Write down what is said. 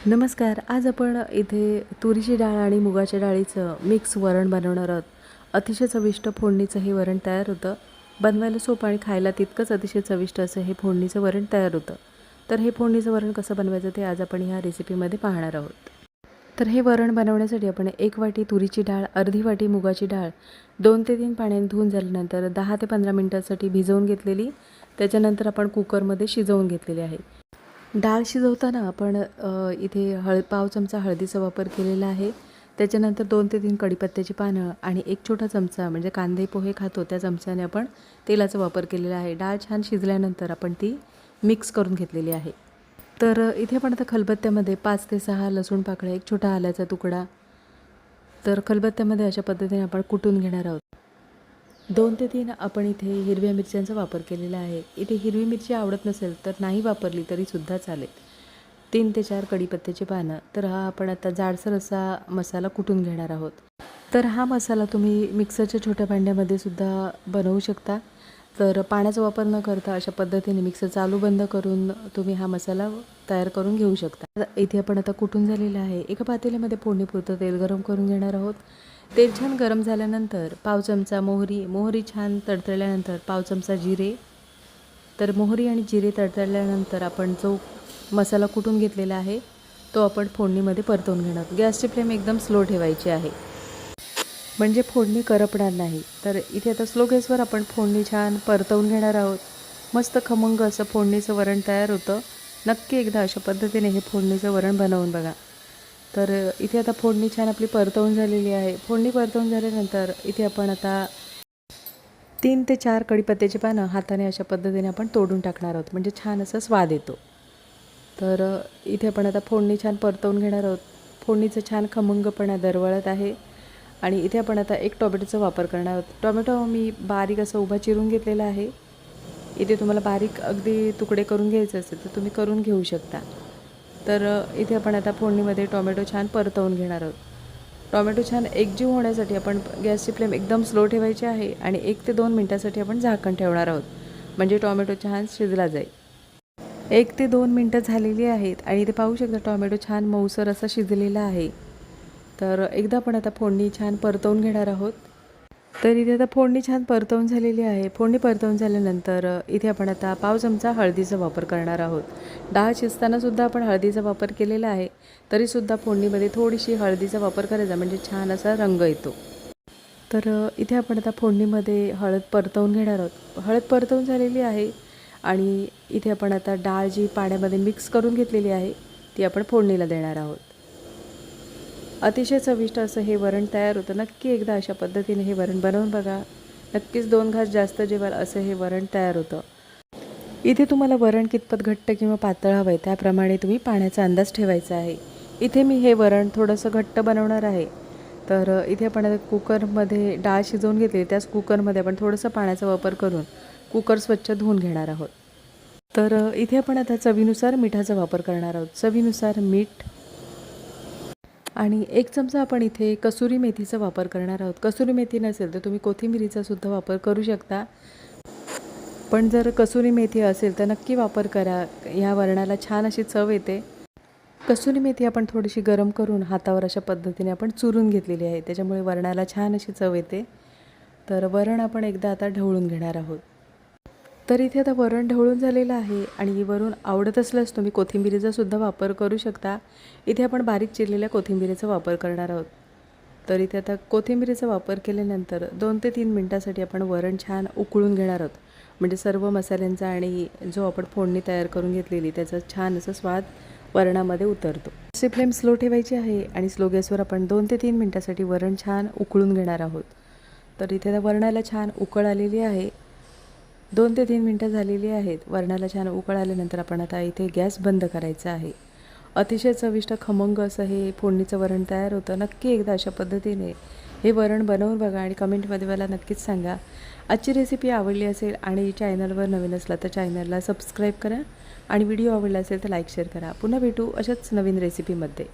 नमस्कार. आज आपण इथे तुरीची डाळ आणि मुगाच्या डाळीचं मिक्स वरण बनवणार आहोत. अतिशय चविष्ट फोडणीचं हे वरण तयार होतं. बनवायला सोपं आणि खायला तितकंच अतिशय चविष्ट असं हे फोडणीचं वरण तयार होतं. तर हे फोडणीचं वरण कसं बनवायचं ते आज आपण ह्या रेसिपीमध्ये पाहणार आहोत. तर हे वरण बनवण्यासाठी आपण 1 वाटी तुरीची डाळ, अर्धी वाटी मुगाची डाळ 2 ते 3 पाण्याने धुवून झाल्यानंतर 10 ते 15 मिनिटांसाठी भिजवून घेतलेली. त्याच्यानंतर आपण कुकरमध्ये शिजवून घेतलेली आहे. डाळ शिजवताना आपण इथे पाव चमचा हळदीचा वापर केलेला आहे. त्याच्यानंतर 2 ते 3 कढीपत्त्याची पानं आणि 1 छोटा चमचा म्हणजे कांदे पोहे खातो त्या चमच्याने आपण तेलाचा वापर केलेला आहे. डाळ छान शिजल्यानंतर आपण ती मिक्स करून घेतलेली आहे. तर इथे आपण आता खलबत्त्यामध्ये 5 ते 6 लसूण पाकळ्या, 1 छोटा आल्याचा तुकडा, तर खलबत्त्यामध्ये अशा पद्धतीने आपण कुटून घेणार आहोत. 2 ते 3 आपण इथे हिरव्या मिरच्यांचा वापर केलेला आहे. इथे हिरवी मिरची आवडत नसेल तर नाही वापरली तरीसुद्धा चालेल. 3 ते 4 कढीपत्त्याची पानं. तर हा आपण आता जाडसर असा मसाला कुटून घेणार आहोत. तर हा मसाला तुम्ही मिक्सरच्या छोट्या भांड्यामध्ये सुद्धा बनवू शकता. तर पाण्याचा वापर न करता अशा पद्धतीने मिक्सर चालू बंद करून तुम्ही हा मसाला तयार करून घेऊ शकता. इथे आपण आता कुटून झालेला आहे. एका पातेल्यामध्ये फोडणीपुरतं तेल गरम करून घेणार आहोत. तेल छान गरम झाल्यानंतर पाव चमचा मोहरी छान तडतडल्यानंतर पाव चमचा जिरे. तर मोहरी आणि जिरे तडतडल्यानंतर आपण जो मसाला कुटून घेतलेला आहे तो आपण फोडणीमध्ये परतवून घेणार आहोत. गॅसची फ्लेम एकदम स्लो ठेवायची आहे म्हणजे फोडणी करपणार नाही. तर इथे आता स्लो गॅसवर आपण फोडणी छान परतवून घेणार आहोत. मस्त खमंग असं फोडणीचं वरण तयार होतं. नक्की एकदा अशा पद्धतीने हे फोडणीचं वरण बनवून बघा. तर इथे आता फोडणी छान आपली परतवून झालेली आहे. फोडणी परतवून झाल्यानंतर इथे आपण आता 3 ते 4 कढीपत्त्याची पानं हाताने अशा पद्धतीने आपण तोडून टाकणार आहोत म्हणजे छान असा स्वाद येतो. तर इथे आपण आता फोडणी छान परतवून घेणार आहोत. फोडणीचं छान खमंगपणा दरवळत आहे आणि इथे आपण आता 1 टोमॅटोचा वापर करणार आहोत. टोमॅटो मी बारीक असं उभा चिरून घेतलेला आहे. इथे तुम्हाला बारीक अगदी तुकडे करून घ्यायचे असेल तर तुम्ही करून घेऊ शकता. तर इथे आपण आता फोडणीमध्ये टोमॅटो छान परतवून घेणार आहोत. टोमॅटो छान एकजीव होण्यासाठी आपण गॅसची फ्लेम एकदम स्लो ठेवायची आहे आणि 1 ते 2 मिनटासाठी आपण झाकण ठेवणार आहोत म्हणजे टोमॅटो छान शिजला जाईल. 1 ते 2 मिनटं झालेली आहेत आणि इथे पाहू शकता टोमॅटो छान मऊसर असा शिजलेला आहे. तर एकदा आपण आता फोडणी छान परतवून घेणार आहोत. तर इथे आता फोडणी छान परतवून झालेली आहे. फोडणी परतवून झाल्यानंतर इथे आपण आता पाव चमचा हळदीचा वापर करणार आहोत. डाळ शिजतानासुद्धा आपण हळदीचा वापर केलेला आहे. तरीसुद्धा फोडणीमध्ये थोडीशी हळदीचा वापर करायचा म्हणजे छान असा रंग येतो. तर इथे आपण आता फोडणीमध्ये हळद परतवून घेणार आहोत. हळद परतवून झालेली आहे आणि इथे आपण आता डाळ जी पाण्यामध्ये मिक्स करून घेतलेली आहे ती आपण फोडणीला देणार आहोत. अतिशय चविष्ट असं हे वरण तयार होतं. नक्की एकदा अशा पद्धतीने हे वरण बनवून बघा. नक्कीच 2 घास जास्त जेवाल असं हे वरण तयार होतं. इथे तुम्हाला वरण कितपत घट्ट किंवा पातळ हवं आहे त्याप्रमाणे तुम्ही पाण्याचा अंदाज ठेवायचा आहे. इथे मी हे वरण थोडंसं घट्ट बनवणार आहे. तर इथे आपण कुकरमध्ये डाळ शिजवून घेतली. त्याच कुकरमध्ये आपण थोडंसं पाण्याचा वापर करून कुकर स्वच्छ धुवून घेणार आहोत. तर इथे आपण आता चवीनुसार मिठाचा वापर करणार आहोत. चवीनुसार मीठ आणि 1 चमचा आपण इथे कसुरी मेथीचा वापर करणार आहोत. कसुरी मेथी नसेल तर तुम्ही कोथिंबिरीचा सुद्धा वापर करू शकता. पण जर कसुरी मेथी असेल तर नक्की वापर करा. या वरणाला छान अशी चव येते. कसुरी मेथी आपण थोडीशी गरम करून हातावर अशा पद्धतीने आपण चुरून घेतलेली आहे. त्याच्यामुळे वरणाला छान अशी चव येते. तर वरण आपण एकदा आता ढवळून घेणार आहोत. तर इथे आता वरण ढवळून झालेलं आहे आणि वरून आवडत असल्यास तुम्ही कोथिंबिरीचा सुद्धा वापर करू शकता. इथे आपण बारीक चिरलेल्या कोथिंबिरीचा वापर करणार आहोत. तर इथे आता कोथिंबिरीचा वापर केल्यानंतर 2 ते 3 मिनटासाठी आपण वरण छान उकळून घेणार आहोत म्हणजे सर्व मसाल्यांचा आणि जो आपण फोडणी तयार करून घेतलेली त्याचा छान असा स्वाद वरणामध्ये उतरतो. गॅसची फ्लेम स्लो ठेवायची आहे आणि स्लो गॅसवर आपण 2 ते 3 मिनटासाठी वरण छान उकळून घेणार आहोत. तर इथे आता वरणाला छान उकळ आलेली आहे. 2 ते 3 मिनटं झालेली आहेत. वरणाला छान उकळ आल्यानंतर आपण आता इथे गॅस बंद करायचा आहे. अतिशय चविष्ट खमंग असं हे फोडणीचं वरण तयार होतं. नक्की एकदा अशा पद्धतीने हे वरण बनवून बघा आणि कमेंटमध्ये मला नक्कीच सांगा. आजची रेसिपी आवडली असेल आणि चॅनलवर नवीन असला तर चॅनलला सबस्क्राईब करा आणि व्हिडिओ आवडला असेल तर लाईक शेअर करा. पुन्हा भेटू अशाच नवीन रेसिपीमध्ये.